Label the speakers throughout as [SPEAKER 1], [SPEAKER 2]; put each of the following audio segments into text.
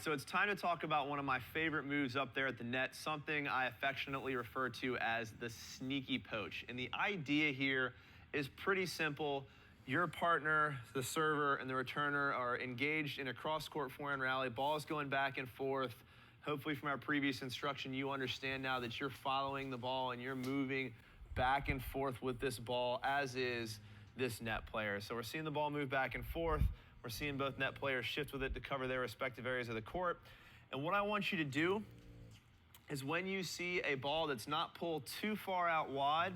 [SPEAKER 1] So it's time to talk about one of my favorite moves up there at the net, something I affectionately refer to as the sneaky poach. And the idea here is pretty simple. Your partner, the server, and the returner are engaged in a cross-court forehand rally. Ball is going back and forth. Hopefully from our previous instruction, you understand now that you're following the ball and you're moving back and forth with this ball, as is this net player. So we're seeing the ball move back and forth. We're seeing both net players shift with it to cover their respective areas of the court. And what I want you to do is when you see a ball that's not pulled too far out wide,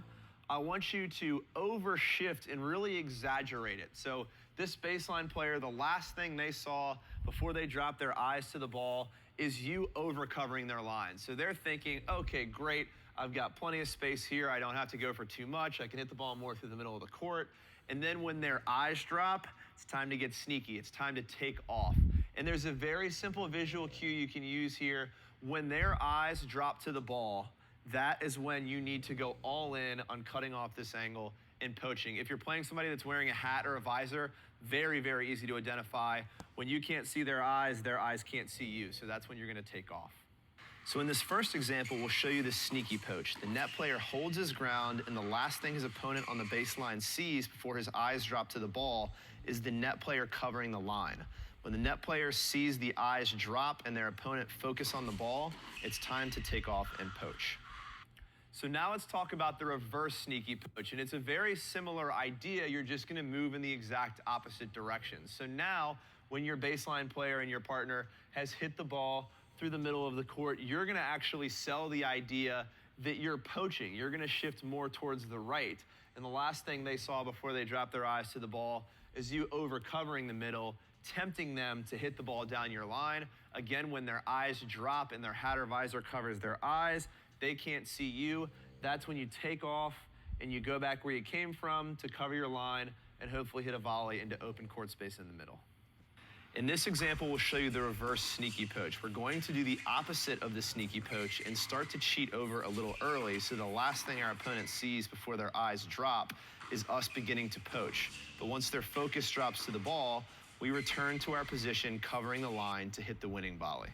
[SPEAKER 1] I want you to overshift and really exaggerate it. So this baseline player, the last thing they saw before they dropped their eyes to the ball is you over covering their line. So they're thinking, okay, great, I've got plenty of space here. I don't have to go for too much. I can hit the ball more through the middle of the court. And then when their eyes drop, it's time to get sneaky. It's time to take off. And there's a very simple visual cue you can use here. When their eyes drop to the ball, that is when you need to go all in on cutting off this angle and poaching. If you're playing somebody that's wearing a hat or a visor, very, very easy to identify. When you can't see their eyes can't see you. So that's when you're gonna take off. So in this first example, we'll show you the sneaky poach. The net player holds his ground, and the last thing his opponent on the baseline sees before his eyes drop to the ball is the net player covering the line. When the net player sees the eyes drop and their opponent focus on the ball, it's time to take off and poach. So now let's talk about the reverse sneaky poach, and it's a very similar idea. You're just gonna move in the exact opposite direction. So now, when your baseline player and your partner has hit the ball through the middle of the court, you're gonna actually sell the idea that you're poaching. You're gonna shift more towards the right. And the last thing they saw before they dropped their eyes to the ball is you over covering the middle, tempting them to hit the ball down your line. Again, when their eyes drop and their hat or visor covers their eyes, they can't see you. That's when you take off and you go back where you came from to cover your line and hopefully hit a volley into open court space in the middle. In this example, we'll show you the reverse sneaky poach. We're going to do the opposite of the sneaky poach and start to cheat over a little early, so the last thing our opponent sees before their eyes drop is us beginning to poach. But once their focus drops to the ball, we return to our position covering the line to hit the winning volley.